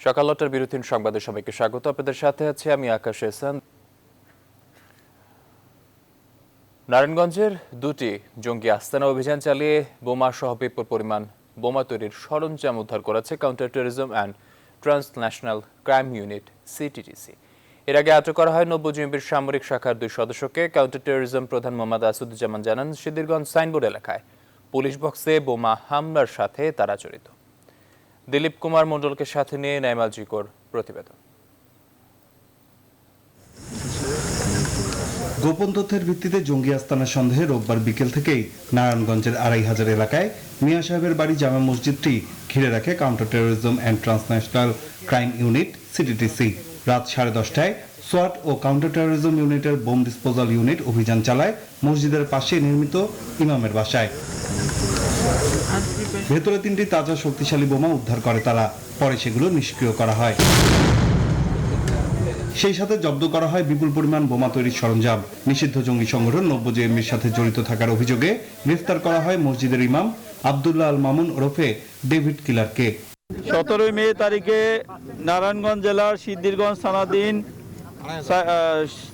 সকাল ৯টার বিরতির সংবাদে সবাইকে স্বাগত। আপনাদের সাথে আছি আমি আকাশ এহসান। নারায়ণগঞ্জের দুটি জঙ্গি আস্তানা অভিযান চালিয়ে বোমা সহ বিপুল পরিমাণ বোমা তৈরির সরঞ্জাম উদ্ধার করেছে counter terrorism and transnational crime unit CTTC. এর আগে আটক করা হয় নব্য-জেএমবির সামরিক শাখার ২ সদস্যকে। কাউন্টার টেররিজম প্রধান মোহাম্মদ আসাদুজ্জামান জানান, সিদ্ধিরগঞ্জ সাইনবোর্ড এলাকায় পুলিশ বক্সে বোমা হামলার সাথে তারা জড়িত। দিলীপ কুমার মণ্ডলকে সাথে নিয়ে নাইমাল জিকোর প্রতিবেদন। গোপন তথ্যের ভিত্তিতে জঙ্গি আস্তানার সন্দেহে রোববার বিকেল থেকেই নারায়ণগঞ্জের ২৫০০ এলাকায় মিয়া সাহেবের বাড়ি জামা মসজিদটি ঘিরে রাখে counter terrorism and transnational crime unit CTTC. রাত ১০:৩০টায় সোয়াট ও কাউন্টার টেররিজম ইউনিটের বোম ডিসপোজাল ইউনিট অভিযান চালায় মসজিদের পাশে নির্মিত ইমামের বাসায়। ভেতরে ৩টি তাজা শক্তিশালী বোমা উদ্ধার করে তারা, পরে সেগুলো নিষ্ক্রিয় করা হয়। সেই সাথে জব্দ করা হয় বিপুল পরিমাণ বোমা তৈরির সরঞ্জাম। নিষিদ্ধ জঙ্গি সংগঠন নব্য-জেএমবির সাথে জড়িত থাকার অভিযোগে গ্রেফতার করা হয় মসজিদের ইমাম আব্দুল্লাহ আল মামুন ওরফে ডেভিড কিলারকে। ১৭ মে তারিখে নারায়ণগঞ্জ জেলার সিদ্ধিরগঞ্জ থানাধীন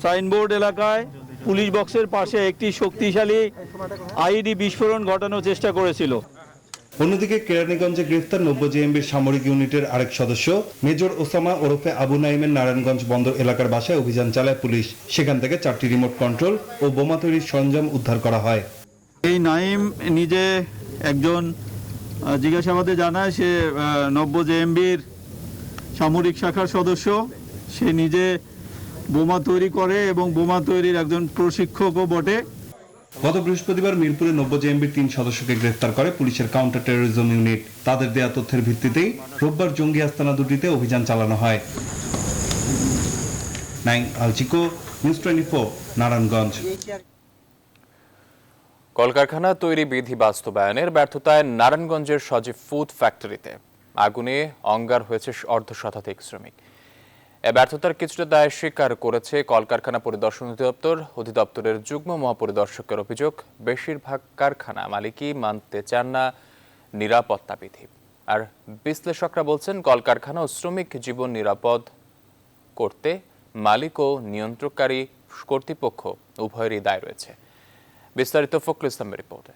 সাইনবোর্ড এলাকায় পুলিশ বক্সের পাশে একটি শক্তিশালী আইডি বিস্ফোরণ ঘটানোর চেষ্টা করেছিল। অন্যদিকে কেরানীগঞ্জে গ্রেফতার নব্য-জেএমবির সামরিক ইউনিটের আরেক সদস্য মেজর ওসামা ওরফে আবু নাইমের নারায়ণগঞ্জ বন্দর এলাকার বাসায় অভিযান চালায় পুলিশ। সেখান থেকে 4টি রিমোট কন্ট্রোল ও বোমা তৈরির সরঞ্জাম উদ্ধার করা হয়। এই নাইম নিজে একজন জিজ্ঞাসাবাদে জানায় সে নব্য-জেএমবির সামরিক শাখার সদস্য। সে নিজে বোমা তৈরি করে এবং বোমা তৈরির একজন প্রশিক্ষকও বটে। গত বৃহস্পতিবার মিরপুরে নব্য-জেএমবির ৩ সদস্যকে গ্রেফতার করে পুলিশের কাউন্টার টেররিজম ইউনিট। তাদের দেয়া তথ্যের ভিত্তিতেই রোববার জঙ্গি আস্তানা দুটিতে অভিযান চালানো হয়। নাইমাল জিকো, নিউজ 24, নারায়ণগঞ্জ। কলকারখানা তৈরি বিধি বাস্তবায়নের ব্যর্থতায় নারায়ণগঞ্জের সজীব ফুড ফ্যাক্টরিতে আগুনে অঙ্গার হয়েছে অর্ধশতাধিক শ্রমিক। এ ব্যর্থতার কিছুটা দায় স্বীকার করেছে কলকারখানা পরিদর্শন অধিদপ্তরের যুগ্ম মহাপরিদর্শকের অভিযোগ, বেশিরভাগ কারখানা মালিকই মানতে চান না নিরাপত্তা বিধি। আর বিশ্লেষকরা বলছেন, কলকারখানা ও শ্রমিক জীবন নিরাপদ করতে মালিক ও নিয়ন্ত্রণকারী কর্তৃপক্ষ উভয়েরই দায় রয়েছে। বিস্তারিত ফখরুল ইসলামের রিপোর্টে।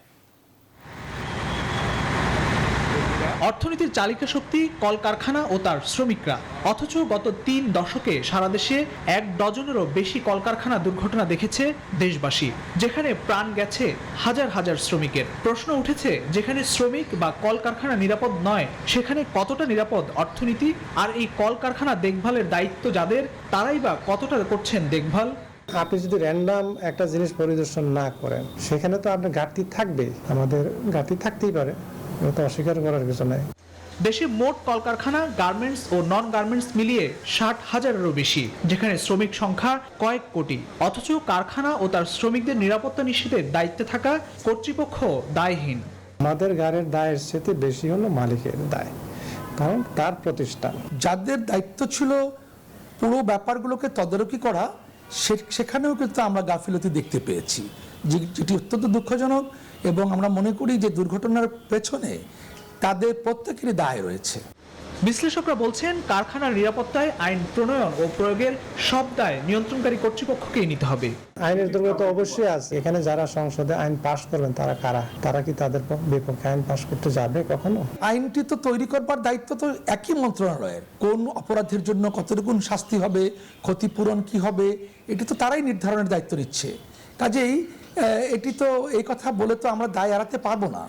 অর্থনীতির চালিকা শক্তি কলকারখানা ও তার শ্রমিকরা, অথচ গত ৩ দশকে সারা দেশে ১ ডজনেরও বেশি কলকারখানা দুর্ঘটনা দেখেছে দেশবাসী, যেখানে প্রাণ গেছে হাজার হাজার শ্রমিকের। প্রশ্ন উঠেছে, যেখানে শ্রমিক বা কলকারখানা নিরাপদ নয়, সেখানে কতটা নিরাপদ অর্থনীতি? আর এই কলকারখানা দেখভালের দায়িত্ব যাদের, তারাই বা কতটা করছেন দেখভাল? আপনি যদি র্যান্ডাম একটা জিনিস পরিদর্শন না করেন, সেখানে তো আপনার ঘাটতি থাকবে। আমাদের ঘাটতি থাকতেই পারে, এটা অস্বীকার করার কিছু নাই। দেশে মোট কলকারখানা গার্মেন্টস ও নন গার্মেন্টস মিলিয়ে ৬০,০০০-এরও বেশি, যেখানে শ্রমিক সংখ্যা কয়েক কোটি। অথচ কারখানা ও তার শ্রমিকদের নিরাপত্তা নিশ্চিতের দায়িত্বে থাকা কর্তৃপক্ষ দায়হীন। আমাদের গাড়ির দায়ের চেয়ে বেশি হলো মালিকের দায়, কারণ তার প্রতিষ্ঠান। যাদের দায়িত্ব ছিল পুরো ব্যাপারগুলোকে তদারকি করা, সেখানেও কিন্তু আমরা গাফিলতি দেখতে পেয়েছি, যেটি অত্যন্ত দুঃখজনক। এবং আমরা মনে করি যে দুর্ঘটনার পেছনে তাদের প্রত্যেকেরই দায় রয়েছে। বিশ্লেষকরা বলছেন, কারখানার নিরাপত্তায় আইন প্রণয়ন ও প্রয়োগের সব দায় নিয়ন্ত্রণকারী কর্তৃপক্ষকেই নিতে হবে। আইনের দুর্বলতা অবশ্যই আছে। এখানে যারা সংসদে আইন পাশ করবেন তারা কারা? তারা কি তাদের বিপক্ষে আইন পাশ করতে যাবে কখনো? আইনটি তো তৈরি করবার দায়িত্ব তো একই মন্ত্রণালয়ের। কোন অপরাধের জন্য কতটুকু শাস্তি হবে, ক্ষতিপূরণ কি হবে, এটি তো তারাই নির্ধারণের দায়িত্ব নিচ্ছে। কাজেই এটি তো, এই কথা বলে তো আমরা দায় এড়াতে পারবো না।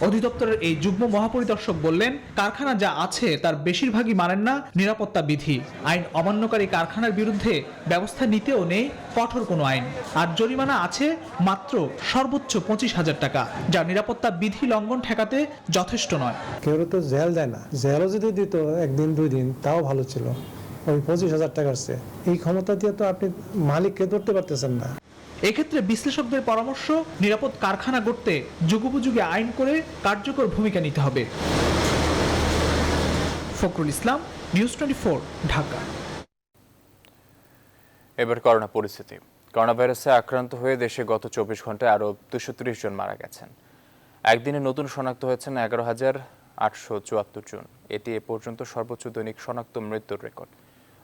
অধিদপ্তরের এই যুগ্ম মহাপরিদর্শক বললেন, কারখানা যা আছে তার বেশিরভাগই মানেন না নিরাপত্তা বিধি। আইন অমান্যকারী কারখানার বিরুদ্ধে ব্যবস্থা নিতেও নেই কঠোর কোনো আইন। আর জরিমানা আছে মাত্র সর্বোচ্চ ২৫,০০০ টাকা, যা নিরাপত্তা বিধি লঙ্ঘন ঠেকাতে যথেষ্ট নয়। কেউ তো জেল দেয় না, জেলও যদি দিত 1 দিন 2 দিন তাও ভালো ছিল। ওই ২৫,০০০ টাকার চেয়ে এই ক্ষমতা দিয়ে তো আপনি মালিককে ধরতে পারতেছেন না। এক্ষেত্রে বিশ্লেষকদের পরামর্শ, নিরাপদ কারখানা গড়তে যুগোপযোগী আইন করে কার্যকর ভূমিকা নিতে হবে। ফখরুল ইসলাম, নিউজ 24, ঢাকা। এবার করোনা পরিস্থিতি। করোনা ভাইরাসে আক্রান্ত হয়ে দেশে গত ২৪ ঘন্টায় আরও ২৩০ জন মারা গেছেন। একদিনে নতুন শনাক্ত হয়েছেন 874 জন। এটি এ পর্যন্ত সর্বোচ্চ দৈনিক শনাক্ত মৃত্যুর রেকর্ড।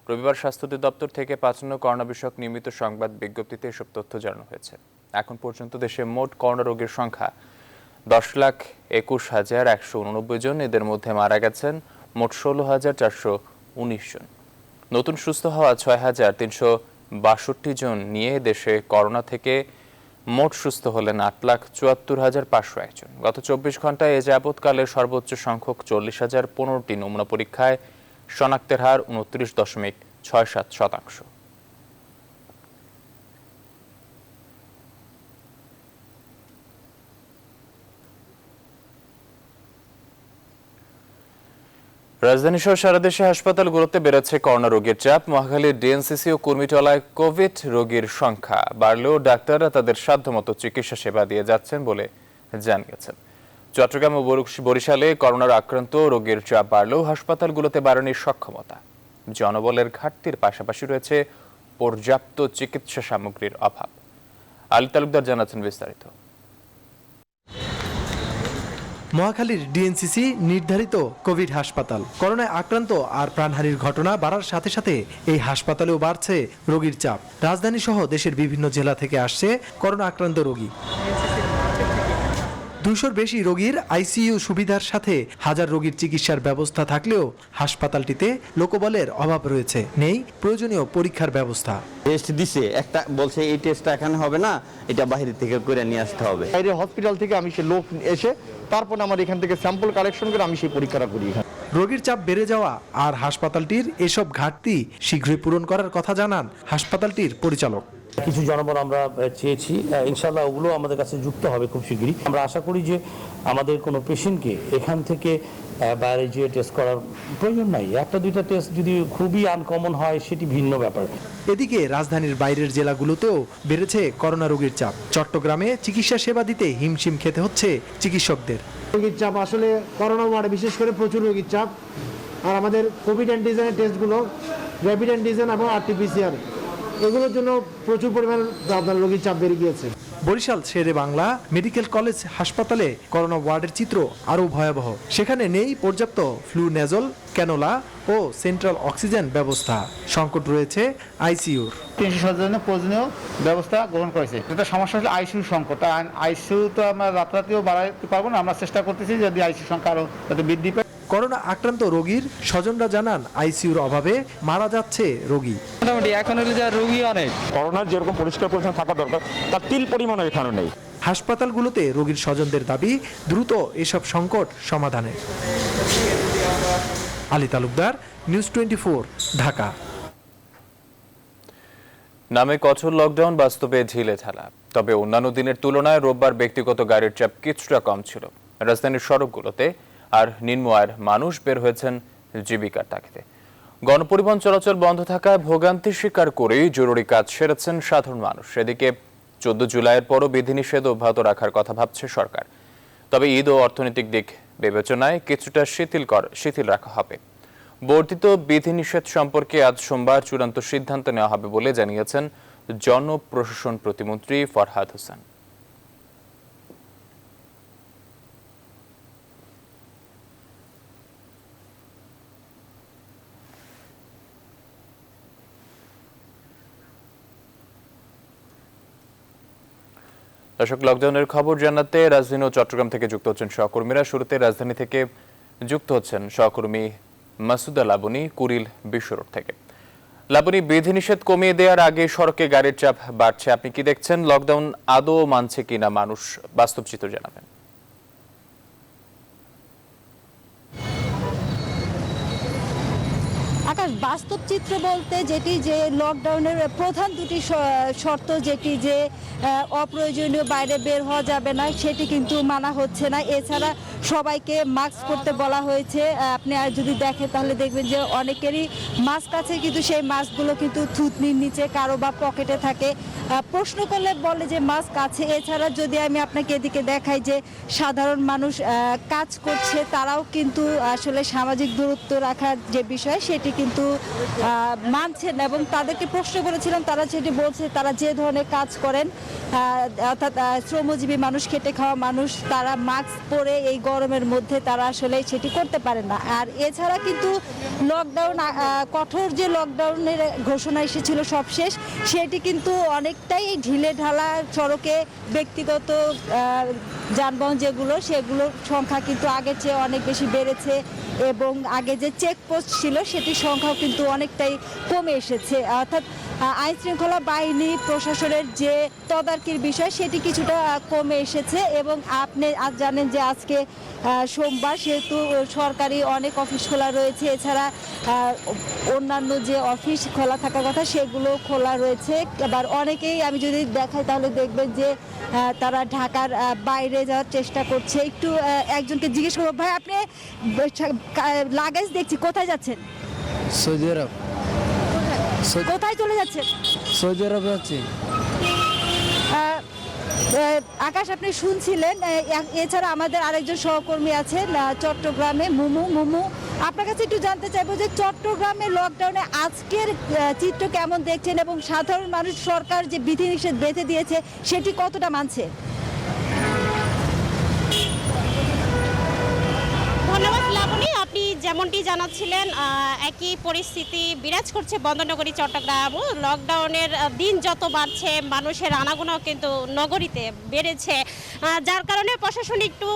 রবিবার স্বাস্থ্য অধিদপ্তর থেকে 55 করোনা বিষয়ক নিয়মিত সংবাদ বিজ্ঞপ্তিতে এসব তথ্য জানানো হয়েছে। এখন পর্যন্ত দেশে মোট করোনা রোগীর সংখ্যা 10,21,189 জন। এদের মধ্যে মারা গেছেন মোট 16,419 জন। নতুন সুস্থ হওয়া 6,362 জন নিয়ে দেশে করোনা থেকে মোট সুস্থ হলেন 8,74,501 জন। গত 24 ঘন্টায় এ যাবৎকালের সর্বোচ্চ সংখ্যক 40,015টি নমুনা পরীক্ষায় শনাক্তের হার 29.67%। রাজধানী সহ সারা দেশে হাসপাতালগুলোতে বেড়েছে করোনা রোগীর চাপ। মহাখালীর ডিএনসিসি ও কুর্মিটোলায় কোভিড রোগীর সংখ্যা বাড়লেও ডাক্তাররা তাদের সাধ্যমতো চিকিৎসা সেবা দিয়ে যাচ্ছেন বলে জানিয়েছেন। চট্টগ্রাম ও বরিশালে করোনার আক্রান্ত রোগীর চাপ বাড়লেও হাসপাতালগুলোতে বাড়ানোর সক্ষমতা। জনবলের ঘাটতির পাশাপাশি রয়েছে পর্যাপ্ত চিকিৎসা সামগ্রীর অভাব। আলী তালুকদার জানাচ্ছেন বিস্তারিত। মহাখালীর ডিএনসিসি নির্ধারিত কোভিড হাসপাতাল। করোনায় আক্রান্ত আর প্রাণহানির ঘটনা বাড়ার সাথে সাথে এই হাসপাতালেও বাড়ছে রোগীর চাপ। রাজধানী সহ দেশের বিভিন্ন জেলা থেকে আসছে করোনা আক্রান্ত রোগী। 200-র বেশি রোগীর আইসিইউ সুবিধার সাথে হাজার রোগীর চিকিৎসার ব্যবস্থা থাকলেও হাসপাতালটিতে লোকবলের অভাব রয়েছে। নেই প্রয়োজনীয় পরীক্ষার ব্যবস্থা। টেস্ট দিছে, একটা বলছে এই টেস্টটা এখানে হবে না, এটা বাইরে থেকে করে নিয়ে আসতে হবে। বাইরে হসপিটাল থেকে আমি সে লোক এসে তারপর আমার এখান থেকে স্যাম্পল কালেকশন করে আমি সেই পরীক্ষাটা করি। রোগীর চাপ বেড়ে যাওয়া আর হাসপাতালটির এসব ঘাটতি শীঘ্রই পূরণ করার কথা জানান হাসপাতালটির পরিচালক। কিছু জনবল আমরা চেয়েছি, ইনশাআল্লাহ ওগুলো আমাদের কাছে যুক্ত হবে খুব শীঘ্রই। আমরা আশা করি যে আমাদের কোনো পেশেন্টকে এখান থেকে বাইরে যেয়ে টেস্ট করার প্রয়োজন নাই। একটা দুইটা টেস্ট যদি খুবই আনকমন হয় সেটি ভিন্ন ব্যাপার। এদিকে রাজধানীর বাইরের জেলাগুলোতেও বেড়েছে করোনা রোগীর চাপ। চট্টগ্রামে চিকিৎসা সেবা দিতে হিমশিম খেতে হচ্ছে চিকিৎসকদের। রোগীর চাপ আসলে করোনা ওয়ার্ডে বিশেষ করে প্রচুর রোগীর চাপ। আর আমাদের কোভিড অ্যান্টিজেনের টেস্টগুলো র্যাপিড অ্যান্টিজেন এবং আরটিপিসিআর এগুলোর জন্য প্রচুর পরিমাণে আপনার রোগীর চাপ বেড়ে গিয়েছে। বরিশাল শেরে বাংলা মেডিকেল কলেজ হাসপাতালে করোনা ওয়ার্ডের চিত্র আরও ভয়াবহ। সেখানে নেই পর্যাপ্ত ফ্লু নেজল, ক্যানোলা ও সেন্ট্রাল অক্সিজেন ব্যবস্থা। সংকট রয়েছে আইসিইউর। 300 জনের প্রয়োজনীয় ব্যবস্থা গ্রহণ করেছে। এটা সমস্যা হচ্ছে আইসিইউ সংকট। আইসিইউ তো আমরা রাতারাতিও বাড়াতে পারবো না। আমরা চেষ্টা করতেছি যদি আইসিইউ সংখ্যা আরও যাতে বৃদ্ধি পায়। করোনা আক্রান্ত রোগীর স্বজনরা জানান আইসিইউর অভাবে মারা যাচ্ছে রোগী। মোটামুটি এখন হলে যা রোগী অনেক। করোনার যেরকম পরিষ্কার পরিচ্ছন্ন থাকা দরকার তার তিল পরিমাণও এখানে নেই। হাসপাতালগুলোতে রোগীর স্বজনদের দাবি দ্রুত এসব সংকট সমাধানে। আলী তালুকদার, নিউজ 24, ঢাকা। নামে কঠোর লকডাউন বাস্তবে ঢিলে ঢালা। তবে অন্যান্য দিনের তুলনায় রোববার ব্যক্তিগত গাড়ির চাপ কিছুটা কম ছিল রাজধানীর সড়কগুলোতে। আর নিম্ন আয়ের মানুষ বের হয়েছেন জীবিকার তাগিদে। গণপরিবহন চলাচল বন্ধ থাকায় ভোগান্তি স্বীকার করেই জরুরি কাজ সেরেছেন সাধারণ মানুষ। এদিকে 14 জুলাইয়ের পরও বিধিনিষেধ অব্যাহত রাখার কথা ভাবছে সরকার। তবে ঈদ ও অর্থনৈতিক দিক বিবেচনায় কিছুটা শিথিল রাখা হবে। বর্ধিত বিধিনিষেধ সম্পর্কে আজ সোমবার চূড়ান্ত সিদ্ধান্ত নেওয়া হবে বলে জানিয়েছেন জনপ্রশাসন প্রতিমন্ত্রী ফরহাদ হোসেন। দর্শক, লকডাউনের খবর জানাতে রাজধানী ও চট্টগ্রাম থেকে যুক্ত হচ্ছেন সহকর্মীরা। শুরুতে রাজধানী থেকে যুক্ত হচ্ছেন সহকর্মী মাসুদা লাবনী কুড়িল বিশ্ব রোড থেকে। লাবনী, বিধিনিষেধ কমিয়ে দেওয়ার আগে সড়কে গাড়ির চাপ বাড়ছে, আপনি কি দেখছেন? লকডাউন আদৌ মানছে কিনা মানুষ, বাস্তব চিত্র জানাবেন। আকাশ, বাস্তব চিত্র বলতে যেটি যে লকডাউনের প্রধান দুটি শর্ত, যেটি যে অপ্রয়োজনীয় বাইরে বের হওয়া যাবে না, সেটি কিন্তু মানা হচ্ছে না। এছাড়া সবাইকে মাস্ক পরতে বলা হয়েছে। আপনি আর যদি দেখেন তাহলে দেখবেন যে অনেকেরই মাস্ক আছে, কিন্তু সেই মাস্কগুলো কিন্তু থুতনির নিচে, কারো বা পকেটে থাকে। প্রশ্ন করলে বলে যে মাস্ক আছে। এছাড়া যদি আমি আপনাকে এদিকে দেখাই যে সাধারণ মানুষ কাজ করছে, তারাও কিন্তু আসলে সামাজিক দূরত্ব রাখার যে বিষয় সেটি কিন্তু মানছেন না এবং তাদেরকে প্রশ্ন করেছিলাম, তারা যেটি বলছে তারা যে ধরনের কাজ করেন, অর্থাৎ শ্রমজীবী মানুষ, খেটে খাওয়া মানুষ, তারা মাস্ক পরে এই গরমের মধ্যে তারা আসলে সেটি করতে পারে না। আর এছাড়া কিন্তু লকডাউন, কঠোর যে লকডাউনের ঘোষণা এসেছিল সবশেষ, সেটি কিন্তু অনেকটাই ঢিলে ঢালা সড়কে ব্যক্তিগত যানবাহন যেগুলো, সেগুলোর সংখ্যা কিন্তু আগের চেয়ে অনেক বেশি বেড়েছে এবং আগে যে চেকপোস্ট ছিল সেটির সংখ্যাও কিন্তু অনেকটাই কমে এসেছে। অর্থাৎ আইন শৃঙ্খলা বাহিনী প্রশাসনের যে তদারকির বিষয় সেটি কিছুটা কমে এসেছে এবং আপনি আজ জানেন যে আজকে সোমবার, সেহেতু সরকারি অনেক অফিস খোলা রয়েছে, এছাড়া অন্যান্য যে অফিস খোলা থাকার কথা সেগুলো খোলা রয়েছে। আবার অনেকেই আমি যদি দেখাই তাহলে দেখবেন যে তারা ঢাকার বাইরে যাওয়ার চেষ্টা করছে। একটু একজনকে জিজ্ঞেস করবো, ভাই আপনি লাগেজ দেখছি, কোথায় যাচ্ছেন? সৌদি আরব। কোথায় চলে যাচ্ছেন? সৌদি আরব যাচ্ছি। আকাশ, আপনি শুনছিলেন, এছাড়া আমাদের আরেকজন সহকর্মী আছেন চট্টগ্রামে, মুমু। আপনার কাছে একটু জানতে চাইবো যে চট্টগ্রামে লকডাউনে আজকের চিত্র কেমন দেখছেন এবং সাধারণ মানুষ সরকার যে বিধিনিষেধ বেঁধে দিয়েছে সেটি কতটা মানছে? ধন্যবাদ লাবণী, আপনি যেমনটি জানাচ্ছিলেন একই পরিস্থিতি বিরাজ করছে বন্দরনগরী চট্টগ্রামও। লকডাউনের দিন যত বাড়ছে মানুষের আনাগোনাও কিন্তু নগরীতে বেড়েছে, যার কারণে প্রশাসন একটু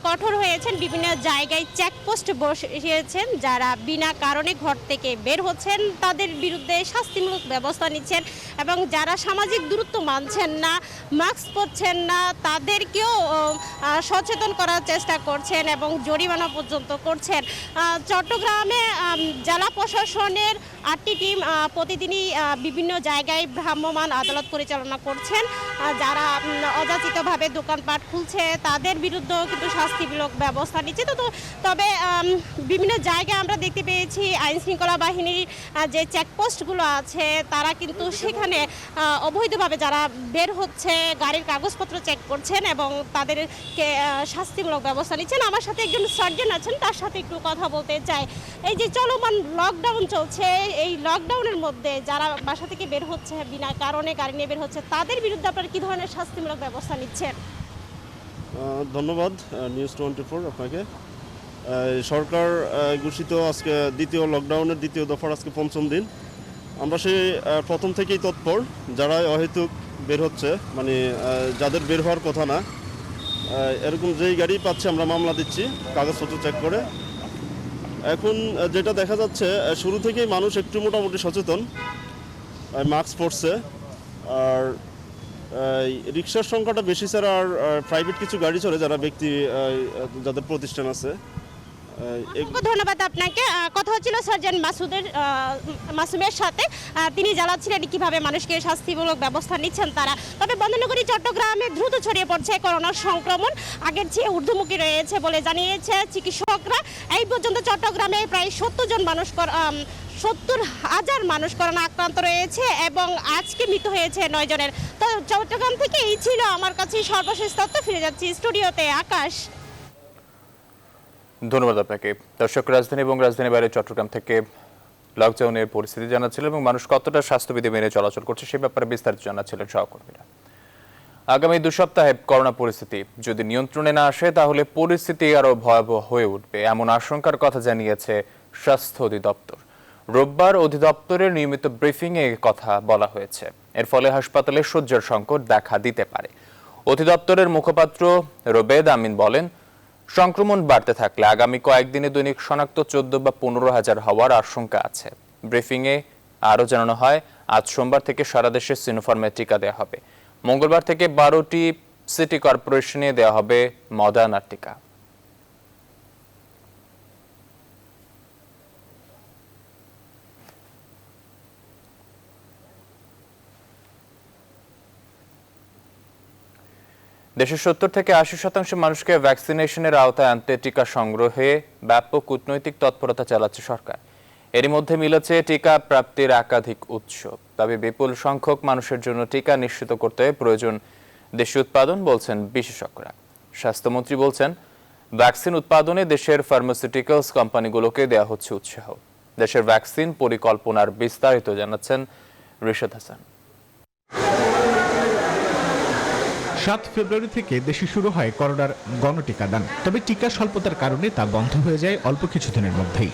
কঠোর হয়েছেন। বিভিন্ন জায়গায় চেকপোস্ট বসিয়েছেন, যারা বিনা কারণে ঘর থেকে বের হচ্ছেন তাদের বিরুদ্ধে শাস্তিমূলক ব্যবস্থা নিচ্ছেন এবং যারা সামাজিক দূরত্ব মানছেন না, মাস্ক পরছেন না, তাদেরকেও সচেতন করার চেষ্টা করছেন এবং জরিমানা পর্যন্ত করছেন। চট্টগ্রামে জেলা প্রশাসনের 8টি টিম প্রতিদিনই বিভিন্ন জায়গায় ভ্রাম্যমাণ আদালত পরিচালনা করছেন। যারা অযাচিতভাবে দোকানপাট খুলছে তাদের বিরুদ্ধেও কিন্তু শাস্তিমূলক ব্যবস্থা নিচ্ছে। তবে বিভিন্ন জায়গায় আমরা দেখতে পেয়েছি আইন শৃঙ্খলা বাহিনীর যে চেকপোস্টগুলো আছে তারা কিন্তু সেখানে অবৈধভাবে যারা বের হচ্ছে গাড়ির কাগজপত্র চেক করছেন এবং তাদেরকে শাস্তিমূলক ব্যবস্থা নিচ্ছেন। আমার সাথে একজন সার্জন আছেন, তার সাথে একটু কথা বলতে চাই। এই যে চলমান লকডাউন চলছে, এই লকডাউনের মধ্যে যারা বাসা থেকে বের হচ্ছে, বিনা কারণে গাড়ি নিয়ে বের হচ্ছে, তাদের বিরুদ্ধে আপনারা কী ধরনের শাস্তিমূলক ব্যবস্থা নিচ্ছেন? ধন্যবাদ নিউজ 24 আপনাকে। সরকার ঘোষিত আজকে দ্বিতীয় লকডাউনের দ্বিতীয় দফার আজকে 5ম দিন। আমরা সেই প্রথম থেকেই তৎপর, যারা অহেতুক বের হচ্ছে, মানে যাদের বের হওয়ার কথা না, এরকম যেই গাড়ি পাচ্ছে আমরা মামলা দিচ্ছি কাগজপত্র চেক করে। এখন যেটা দেখা যাচ্ছে, শুরু থেকেই মানুষ একটু মোটামুটি সচেতন, মাস্ক পরছে। আর রিক্সার সংখ্যাটা বেশি ছাড়া আর প্রাইভেট কিছু গাড়ি চলে, যারা ব্যক্তি যাদের প্রতিষ্ঠান আছে। ধন্যবাদ আপনাকে। কথা হচ্ছিল সার্জন মাসুমের সাথে, তিনি জানাচ্ছিলেন কিভাবে মানুষকে শাস্তিমূলক ব্যবস্থা নিচ্ছেন তারা। তবে বন্দরনগরী চট্টগ্রামে দ্রুত ছড়িয়ে পড়ছে করোনার সংক্রমণ, আগের চেয়ে ঊর্ধ্বমুখী রয়েছে বলে জানিয়েছে চিকিৎসকরা। এই পর্যন্ত চট্টগ্রামে প্রায় 70,000 মানুষ করোনা আক্রান্ত রয়েছে এবং আজকে মৃত্যু হয়েছে 9 জনের। তো চট্টগ্রাম থেকে এই ছিল আমার কাছে সর্বশেষ তথ্য। ফিরে যাচ্ছি স্টুডিওতে। আকাশ। ধন্যবাদ আপনাকে। দর্শক, রাজধানী এবং রাজধানীর বাইরে চট্টগ্রাম থেকে লকডাউনের পরিস্থিতি জানাচ্ছিলেন এবং মানুষ কতটা স্বাস্থ্যবিধি মেনে চলাচল করছে সে ব্যাপারে বিস্তারিত জানাচ্ছিলেন সহকর্মীরা। আগামী 2 সপ্তাহে করোনা পরিস্থিতি যদি নিয়ন্ত্রণে না আসে তাহলে পরিস্থিতি আরও ভয়াবহ হয়ে উঠবে, এমন আশঙ্কার কথা জানিয়েছে স্বাস্থ্য অধিদপ্তর। রোববার অধিদপ্তরের নিয়মিত ব্রিফিংয়ে কথা বলা হয়েছে। এর ফলে হাসপাতালে শয্যার সংকট দেখা দিতে পারে। অধিদপ্তরের মুখপাত্র রোবেদ আমিন বলেন, সংক্রমণ বাড়তে থাকলে আগামী কয়েকদিনে দৈনিক শনাক্ত 14 বা 15,000 হওয়ার আশঙ্কা আছে। ব্রিফিংয়ে আরও জানানো হয়, আজ সোমবার থেকে সারা দেশে সিনোফার্মের টিকা দেওয়া হবে। মঙ্গলবার থেকে 12টি সিটি কর্পোরেশনে দেওয়া হবে মডার্নার টিকা। দেশের 70 থেকে 80% মানুষকে ভ্যাকসিনেশনের আওতায় আনতে টিকা সংগ্রহে ব্যাপক কূটনৈতিক তৎপরতা চালাচ্ছে সরকার। এরই মধ্যে মিলেছে টিকা প্রাপ্তির একাধিক উৎস। তবে বিপুল সংখ্যক মানুষের জন্য টিকা নিশ্চিত করতে প্রয়োজন দেশীয় উৎপাদন বলছেন বিশেষজ্ঞরা। স্বাস্থ্যমন্ত্রী বলছেন, ভ্যাকসিন উৎপাদনে দেশের ফার্মাসিউটিক্যালস কোম্পানিগুলোকে দেওয়া হচ্ছে উৎসাহ। দেশের ভ্যাকসিন পরিকল্পনার বিস্তারিত জানাচ্ছেন রিশাদ হাসান। 7 ফেব্রুয়ারি থেকে দেশে শুরু হয় করোনার গণটিকাদান, তবে টিকা স্বল্পতার কারণে তা বন্ধ হয়ে যায় অল্প কিছুদিনের মধ্যেই।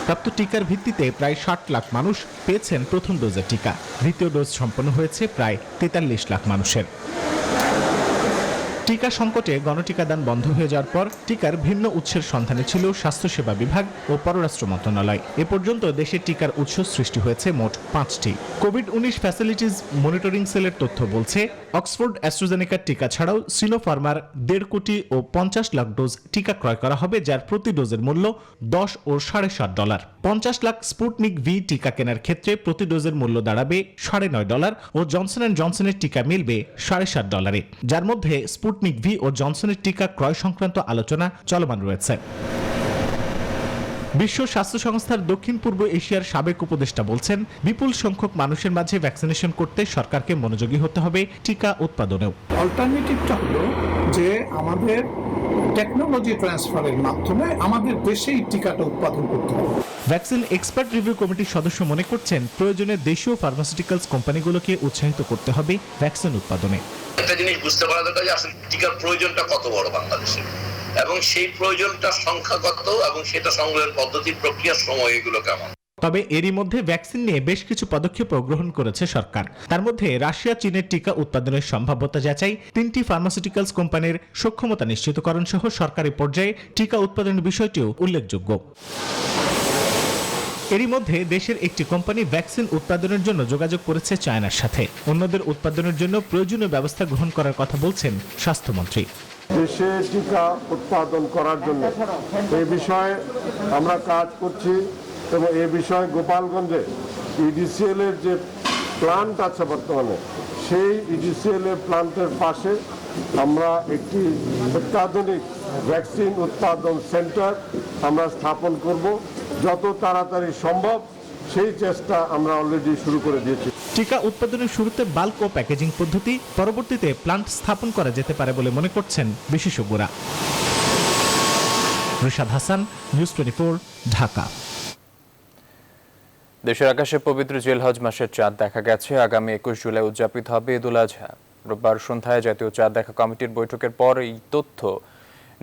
প্রাপ্ত টিকার ভিত্তিতে প্রায় 60 লাখ মানুষ পেয়েছেন প্রথম ডোজের টিকা। দ্বিতীয় ডোজ সম্পন্ন হয়েছে প্রায় 43 লাখ মানুষের। টিকা সংকটে গণটিকাদান বন্ধ হয়ে যাওয়ার পর টিকার ভিন্ন উৎসের সন্ধানে ছিল স্বাস্থ্যসেবা বিভাগ ও পররাষ্ট্র মন্ত্রণালয়। এ পর্যন্ত দেশে টিকার উৎস সৃষ্টি হয়েছে মোট 5টি। কোভিড-19 ফ্যাসিলিটিজ মনিটরিং সেলের তথ্য বলছে, অক্সফোর্ড অ্যাস্ট্রাজেনেকার টিকা ছাড়াও সিনোফার্মার 1.5 কোটি ও 50 লাখ ডোজ টিকা ক্রয় করা হবে, যার প্রতি ডোজের মূল্য $10 ও $7.5। 50 লাখ স্পুটনিক ভি টিকা কেনার ক্ষেত্রে প্রতি ডোজের মূল্য দাঁড়াবে $9.5 ও জনসন অ্যান্ড জনসনের টিকা মিলবে $7.5, যার মধ্যে স্পুটনিক ভি ও জনসনের টিকা ক্রয় সংক্রান্ত আলোচনা চলমান রয়েছে। বিশ্ব স্বাস্থ্য সংস্থার দক্ষিণ পূর্ব এশিয়ার সাবেক উপদেষ্টা বলছেন, বিপুল সংখ্যক মানুষের মাঝে ভ্যাকসিনেশন করতে সরকারকে মনোযোগী হতে হবে টিকা উৎপাদনেও। অল্টারনেটিভটা হলো যে আমাদের টেকনোলজি ট্রান্সফারের মাধ্যমে আমাদের দেশেই টিকাটা উৎপাদন করতে হবে। ভ্যাকসিন এক্সপার্ট রিভিউ কমিটির সদস্য মনে করছেন, প্রয়োজনে দেশীয় ফার্মাসিউটিক্যালস কোম্পানিগুলোকে উৎসাহিত করতে হবে ভ্যাকসিন উৎপাদনে। একটা জিনিস বুঝতে পারা দরকার যে আসলে টিকার প্রয়োজনটা কত বড় বাংলাদেশে, এবং সেই প্রয়োজনটার সংখ্যা কত, এবং সেটা সংগ্রহের পদ্ধতি, প্রক্রিয়ার সময় এগুলো কেমন। তবে এরই মধ্যে ভ্যাকসিন নিয়ে বেশ কিছু পদক্ষেপও গ্রহণ করেছে সরকার। তার মধ্যে রাশিয়া চীনের টিকা উৎপাদনের সম্ভাব্যতা যাচাই, 3টি ফার্মাসিউটিক্যালস কোম্পানির সক্ষমতা নিশ্চিতকরণ সহ সরকারি পর্যায়ে টিকা উৎপাদনের বিষয়টিও উল্লেখযোগ্য। এরই মধ্যে দেশের একটি কোম্পানি ভ্যাকসিন উৎপাদনের জন্য যোগাযোগ করেছে চায়নার সাথে। অন্যদের উৎপাদনের জন্য প্রয়োজনীয় ব্যবস্থা গ্রহণ করার কথা বলছেন স্বাস্থ্যমন্ত্রী। দেশে টিকা উৎপাদন করার জন্য এই বিষয়ে আমরা কাজ করছি, এবং এই বিষয়ে গোপালগঞ্জে ইডিসিএল এর যে প্লান্ট আছে বর্তমানে, সেই ইডিসিএল এর প্লান্টের পাশে আমরা একটি অত্যাধুনিক ভ্যাকসিন উৎপাদন সেন্টার আমরা স্থাপন করব যত তাড়াতাড়ি সম্ভব। সেই চেষ্টা আমরা অলরেডি শুরু করে দিয়েছি। টিকা উৎপাদনের শুরুতে বাল্ক ও প্যাকেজিং পদ্ধতি, পরবর্তীতে প্লান্ট স্থাপন করা যেতে পারে বলে মনে করছেন বিশেষজ্ঞরা। রিশাদ হাসান, নিউজ 24, ঢাকা। দেশের আকাশে পবিত্র জিলহজ মাসের চাঁদ দেখা গেছে। আগামী 21 জুলাই উদযাপিত হবে ঈদ উল আজহা। রোববার সন্ধ্যায় জাতীয় চাঁদ দেখা কমিটির বৈঠকের পর এই তথ্য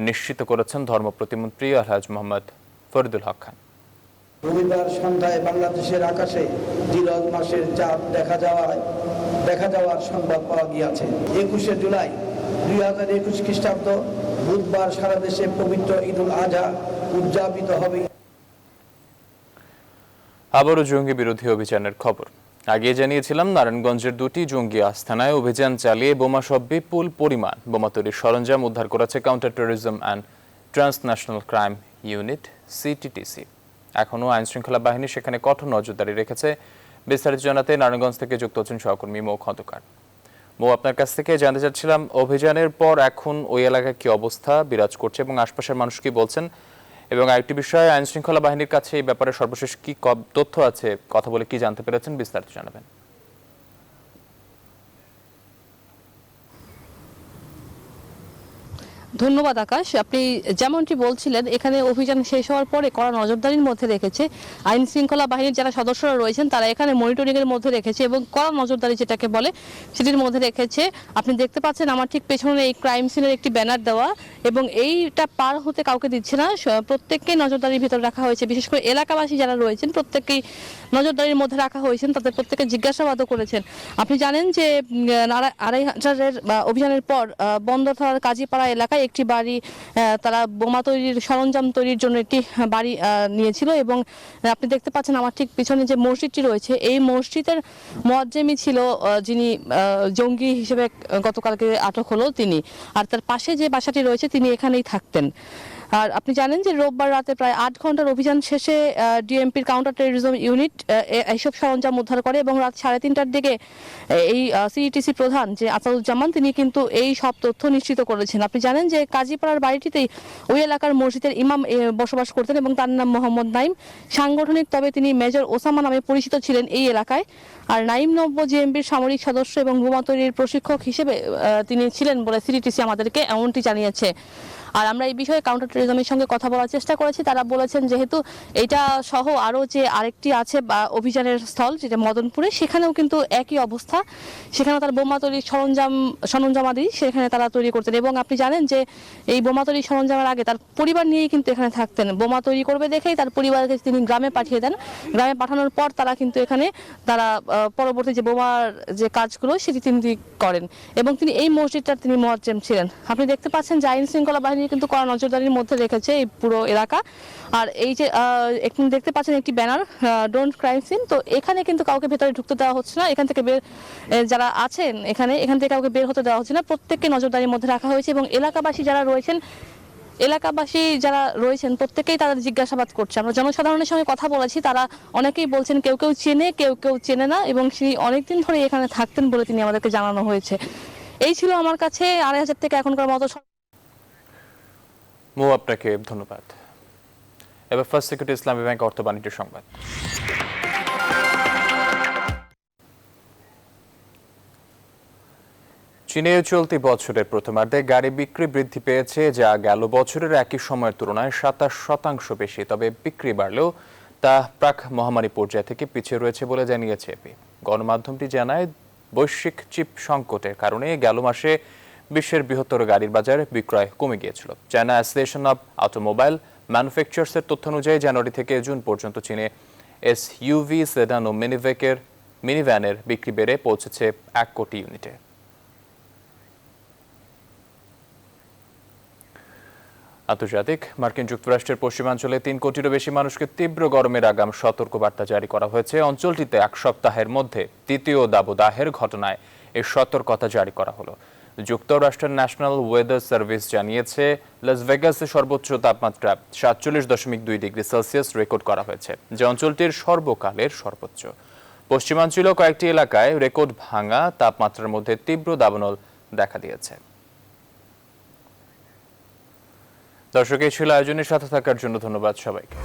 নিশ্চিত করেছেন ধর্ম প্রতিমন্ত্রী আলহাজ মোহাম্মদ ফরিদুল হক খান। রবিবার সন্ধ্যায় বাংলাদেশের আকাশে জিলহজ মাসের চাঁদ দেখা যাওয়ার সংবাদ পাওয়া গিয়েছে। 21 জুলাই 2021 খ্রিস্টাব্দ বুধবার সারা দেশে পবিত্র ঈদ উল আজহা উদযাপিত হবে। আবারও জঙ্গি বিরোধী অভিযানের খবর। আগে জানিয়েছিলাম, নারায়ণগঞ্জের 2টি জঙ্গি আস্তানায় অভিযান চালিয়ে বোমাসহ বিপুল পরিমাণ বোমা তৈরির সরঞ্জাম উদ্ধার করেছে counter terrorism and transnational crime unit CTTC. এখনও আইনশৃঙ্খলা বাহিনী সেখানে কঠোর নজরদারি রেখেছে। বিস্তারিত জানাতে নারায়ণগঞ্জ থেকে যুক্ত হচ্ছেন সহকর্মী মৌ খন্দকার। মৌ, আপনার কাছ থেকে জানতে চাচ্ছিলাম, অভিযানের পর এখন ওই এলাকায় কি অবস্থা বিরাজ করছে এবং আশপাশের মানুষ কি বলছেন, এবং আরেকটি বিষয়, আইনশৃঙ্খলা বাহিনীর কাছে এই ব্যাপারে সর্বশেষ কি তথ্য আছে, কথা বলে কি জানতে পেরেছেন, বিস্তারিত জানাবেন। ধন্যবাদ আকাশ। আপনি যেমনটি বলছিলেন, এখানে অভিযান শেষ হওয়ার পরে কড়া নজরদারির মধ্যে রেখেছে আইন শৃঙ্খলা বাহিনীর যারা সদস্যরা রয়েছেন, তারা এখানে মনিটরিং এর মধ্যে রেখেছে এবং কড়া নজরদারি যেটাকে বলে সেটির মধ্যে রেখেছে। আপনি দেখতে পাচ্ছেন আমার ঠিক পেছনে এই ক্রাইম সিনের একটি ব্যানার দেওয়া, এবং এইটা পার হতে কাউকে দিচ্ছে না, প্রত্যেককেই নজরদারির ভিতরে রাখা হয়েছে। বিশেষ করে এলাকাবাসী যারা রয়েছেন প্রত্যেককেই নজরদারির মধ্যে রাখা হয়েছেন, তাদের প্রত্যেকে জিজ্ঞাসাবাদও করেছেন। আপনি জানেন যে 2,500 অভিযানের পর বন্দর থানার কাজীপাড়া এলাকায় একটি বাড়ি তারা বোমা তৈরির সরঞ্জাম তৈরির জন্য একটি বাড়ি নিয়েছিল, এবং আপনি দেখতে পাচ্ছেন আমার ঠিক পিছনে যে মসজিদটি রয়েছে, এই মসজিদের মুয়াজ্জেমি ছিল যিনি জঙ্গি হিসেবে গতকালকে আটক হলো তিনি, আর তার পাশে যে বাসাটি রয়েছে তিনি এখানেই থাকতেন। আর আপনি জানেন যে রোববার রাতে প্রায় 8 ঘন্টার অভিযান শেষে ডিএমপির কাউন্টার টেরোরিজম ইউনিট এইসব সরঞ্জাম উদ্ধার করে, এবং রাত 3:30টার দিকে এই সিইটিসি প্রধান যে আসাদুজ্জামান তিনি কিন্তু এই সব তথ্য নিশ্চিত করেছেন। আপনি জানেন যে কাজীপাড়ার বাড়িটিতেই ওই এলাকার মসজিদের ইমাম বসবাস করতেন এবং তার নাম মোহাম্মদ নাইম। সাংগঠনিক তবে তিনি মেজর ওসামা নামে পরিচিত ছিলেন এই এলাকায়। আর নাইম নব্য জেএমবির সামরিক সদস্য এবং বোমা তৈরির প্রশিক্ষক হিসেবে তিনি ছিলেন বলে সিটিটিসি আমাদেরকে এমনটি জানিয়েছে। আর আমরা এই বিষয়ে কাউন্টার টেরিজমের সঙ্গে কথা বলার চেষ্টা করেছি। তারা বলেছেন যেহেতু এটা সহ আরও যে আরেকটি আছে বা অভিযানের স্থল যেটা মদনপুরে, সেখানেও কিন্তু একই অবস্থা। সেখানে তারা বোমা তৈরির সরঞ্জামাদি সেখানে তারা তৈরি করতেন এবং আপনি জানেন যে এই বোমা তৈরির সরঞ্জামের আগে তার পরিবার নিয়েই কিন্তু এখানে থাকতেন। বোমা তৈরি করবে দেখেই তার পরিবারকে তিনি গ্রামে পাঠিয়ে দেন। গ্রামে পাঠানোর পর তারা কিন্তু এখানে তারা পরবর্তী যে বোমার যে কাজগুলো সেটি তিনি করেন এবং তিনি এই মসজিদটার তিনি মুয়াজ্জিম ছিলেন। আপনি দেখতে পাচ্ছেন যে আইন শৃঙ্খলা বাহিনী কিন্তু কড়া নজরদারির মধ্যে রেখেছে এই পুরো এলাকা। আর এই যে এখন দেখতে পাচ্ছেন একটি ব্যানার ডোন্ট ক্রাইম সিন, তো এখানে কিন্তু কাউকে ভেতরে ঢুকতে দেওয়া হচ্ছে না। এখান থেকে যারা আছেন এখান থেকে কাউকে বের হতে দেওয়া হচ্ছে না। প্রত্যেককে নজরদারির মধ্যে রাখা হয়েছে এবং এলাকাবাসী যারা রয়েছেন প্রত্যেকেই তাদের জিজ্ঞাসাবাদ করছে। আমরা জনসাধারণের সঙ্গে কথা বলেছি, তারা অনেকেই বলছেন কেউ কেউ চেনে, কেউ কেউ চেনে না এবং তিনি অনেকদিন ধরে এখানে থাকতেন বলে তিনি আমাদেরকে জানানো হয়েছে। এই ছিল আমার কাছে ২,৫০০ থেকে এখনকার মতো। আপনাকে ধন্যবাদ। এবার ফার্স্ট সিকিউরিটি ইসলামী ব্যাংক অর্থ বাণিজ্য সংবাদ। চীনে চলতি বছরের প্রথমার্ধে গাড়ি বিক্রি বৃদ্ধি পেয়েছে, যা গেল বছরের একই সময়ের তুলনায় ২৭% বেশি। তবে বিক্রি বাড়লেও তা প্রাক মহামারী পর্যায় থেকে পিছিয়ে রয়েছে বলে জানিয়েছে এপি। গণমাধ্যমটি জানায়, বৈশ্বিক চিপ সংকটের কারণে গেল মাসে বিশ্বের বৃহত্তর গাড়ির বাজার বিক্রয় কমে গিয়েছিল। চায়না অ্যাসোসিয়েশন অব অটোমোবাইল ম্যানুফ্যাকচারার্সের তথ্য অনুযায়ী জানুয়ারি থেকে জুন পর্যন্ত চীনে এসইউভি, সেডান ও মিনিভ্যানের বিক্রি বেড়ে পৌঁছেছে ১ কোটি ইউনিটে। আন্তর্জাতিক, মার্কিন যুক্তরাষ্ট্রের পশ্চিমাঞ্চলে ৩ কোটিরও বেশি মানুষকে তীব্র গরমের আগাম সতর্কবার্তা জারি করা হয়েছে। অঞ্চলটিতে ১ সপ্তাহের মধ্যে তৃতীয় দাবদাহের ঘটনায় এই সতর্কতা জারি করা হলো। যুক্তরাষ্ট্রের ন্যাশনাল ওয়েদার সার্ভিস জানিয়েছে, লাস ভেগাসে সর্বোচ্চ তাপমাত্রা ৪৭.২ ডিগ্রি সেলসিয়াস রেকর্ড করা হয়েছে, যা অঞ্চলটির সর্বকালের সর্বোচ্চ। পশ্চিমাঞ্চলীয় কয়েকটি এলাকায় রেকর্ড ভাঙা তাপমাত্রার মধ্যে তীব্র দাবানল দেখা দিয়েছে। দর্শক, এই ছিল আয়োজনের সাথে থাকার জন্য ধন্যবাদ সবাইকে।